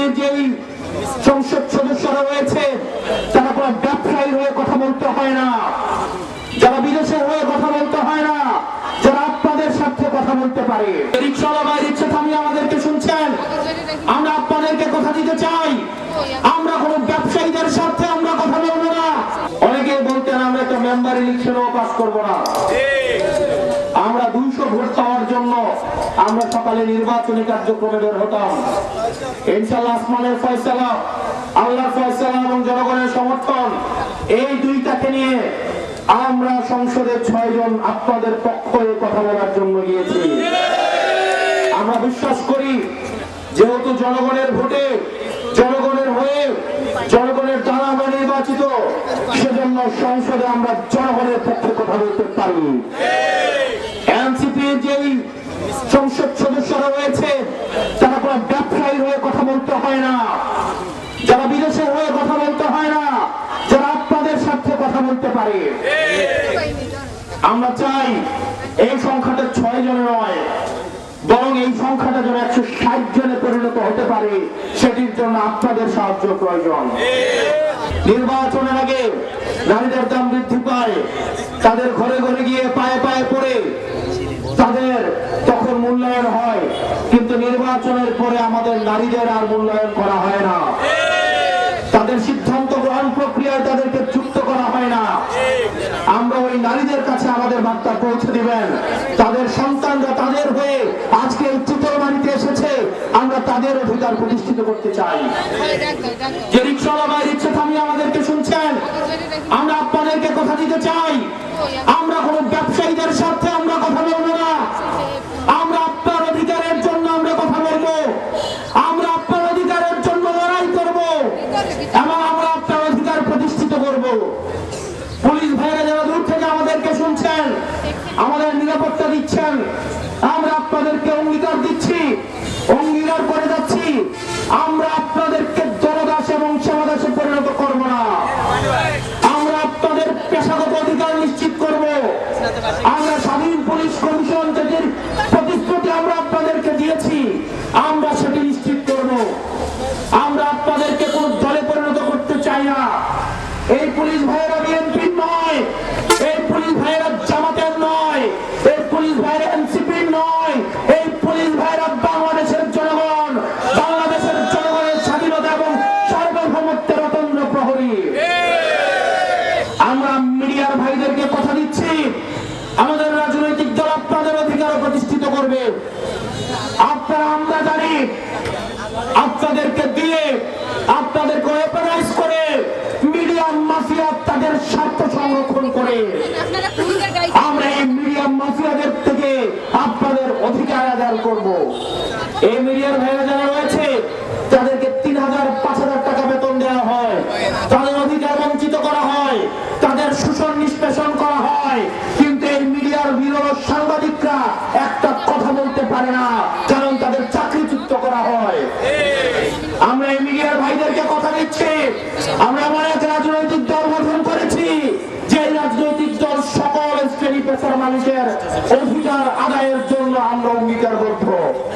এনসিপির যেই সংসদ সদস্যরা রয়েছে তারা কোনো ব্যবসায়ী হয়ে কথা বলতে হয় না, যারা বিদেশে হয়ে কথা বলতে হয় না, যারা আপনাদের সাথে কথা বলতে পারে। রিকশাওয়ালা ভাই রিকশা থামিয়ে আমাদেরকে শুনছেন, আমরা আপনাদেরকে কথা দিতে চাই, আমরা কোনো ব্যবসায়ীদের সাথে আমরা কথা বলবো না। অনেকেই বলতেন আমরা একটা মেম্বার ইলেকশনও পাস করবো না, আমরা 200 ভোট পাওয়ার জন্য আমরা সকালে নির্বাচনী কার্যক্রমে বের হতাম। ইনশাআল্লাহ আসমানের ফয়সালা, আল্লাহর ফয়সালা এবং জনগণের সমর্থন, এই দুইটাকে নিয়ে আমরা সংসদে 6 জন আপনাদের পক্ষে কথা বলার জন্য গিয়েছি। আমরা বিশ্বাস করি যেহেতু জনগণের ভোটে, জনগণের হয়ে, জনগণের দ্বারা আমরা নির্বাচিত, সেজন্য সংসদে আমরা জনগণের পক্ষে কথা বলতে পারি। এনসিপির যেই সংসদ সদস্যরা রয়েছে তারা কোনো ব্যবসায়ী হয়ে কথা বলতে হয় না, যারা বিদেশে হয়ে কথা বলতে হয় না, যারা আপনাদের সাথে কথা বলতে পারে। আমরা চাই এই সংখ্যাটা 6 জনের নয়, বরং এই সংখ্যাটা যেন 160 জনে পরিণত হতে পারে, সেটির জন্য আপনাদের সাহায্য প্রয়োজন। নির্বাচনের আগে নারীদের দাম বৃদ্ধি পায়, তাদের ঘরে ঘরে গিয়ে পায়ে পায়ে পড়ে তাদের তখন মূল্যায়ন হয়, কিন্তু নির্বাচনের পরে আমাদের নারীদের আর মূল্যায়ন করা হয় না, তাদের সিদ্ধান্ত গ্রহণ প্রক্রিয়ায় তাদেরকে যুক্ত করা হয় না। আমরা ওই নারীদের কাছে আমাদের বার্তা পৌঁছে দিবেন, তাদের সন্তানরা তাদের হয়ে আজকে এই চিতলমারিতে এসেছে, আমরা তাদের অধিকার প্রতিষ্ঠিত করতে চাই। যে রিকশাওয়ালা ভাই রিকশা থামিয়ে আমাদেরকে শুনছেন, আমরা আপনাদেরকে কথা দিতে চাই, আমরা কোনো ব্যবসায়ীদের সাথে আমরা কথা বলবো না, আমরা আপনার অধিকারের জন্য আমরা কথা বলবো, আমরা আপনার অধিকারের জন্য লড়াই করব এবং আমরা আপনার অধিকার প্রতিষ্ঠিত করব। পুলিশ ভাইরা যারা দূর থেকে আমাদেরকে শুনছেন, আমাদের নিরাপত্তা দিচ্ছেন, আমরা আপনাদেরকে অঙ্গীকার দিচ্ছি, অঙ্গীকার করে যাচ্ছি, আমরা আপনাদেরকে দলদাস এবং সেবাদাসে পরিণত করব না, আমরা আপনাদের পেশাগত অধিকার নিশ্চিত করব, আমরা স্বাধীন পুলিশ কমিশন যেটির প্রতিশ্রুতি আমরা আপনাদেরকে দিয়েছি আমরা সেটি নিশ্চিত করব। আমরা আপনাদেরকে কোন দলে পরিণত করতে চাই না। এই পুলিশ ভাইয়েরা বিএনপির নয়, এই পুলিশ ভাইয়েরা জামাতের নয়, এই পুলিশ ভাইয়েরা এনসিপির নয়, এই পুলিশ ভাইয়েরা বাংলাদেশের জনগণ, বাংলাদেশের জনগণের স্বাধীনতা এবং সার্বভৌমত্বের অতন্দ্র প্রহরী। আমরা মিডিয়ার ভাইদেরকে কথা দিচ্ছি, আমাদের রাজনৈতিক দল আপনাদের অধিকার প্রতিষ্ঠিত করবে। আপনারা, আমরা জানি আপনাদেরকে দিয়ে, আপনাদেরকে ওয়েপনাইজ করে মিডিয়া মাফিয়া তাদের স্বার্থ সংরক্ষণ করে, আমরা এই মিডিয়া মাফিয়াদের থেকে আপনাদের অধিকার আদায় করব। এই মিডিয়ার ভাইরা যারা রয়েছে তাদেরকে 3000 5000 টাকা বেতন দেওয়া হয়, তাদের অধিকার বঞ্চিত করা হয়, তাদের শোষণ নিষ্পেষণ করা হয়, কিন্তু এই মিডিয়ার বিরল সাংবাদিকরা একটা কথা বলতে পারে না, কারণ তাদের চাকরিচ্যুত করা হয়। আমরা এই মিডিয়ার ভাইদেরকে কথা দিচ্ছি, আমরা এমন এক রাজনৈতিক দল গঠন করেছি যে রাজনৈতিক দল সকল শ্রেণী পেশার মানুষের অধিকার আদায়ের জন্য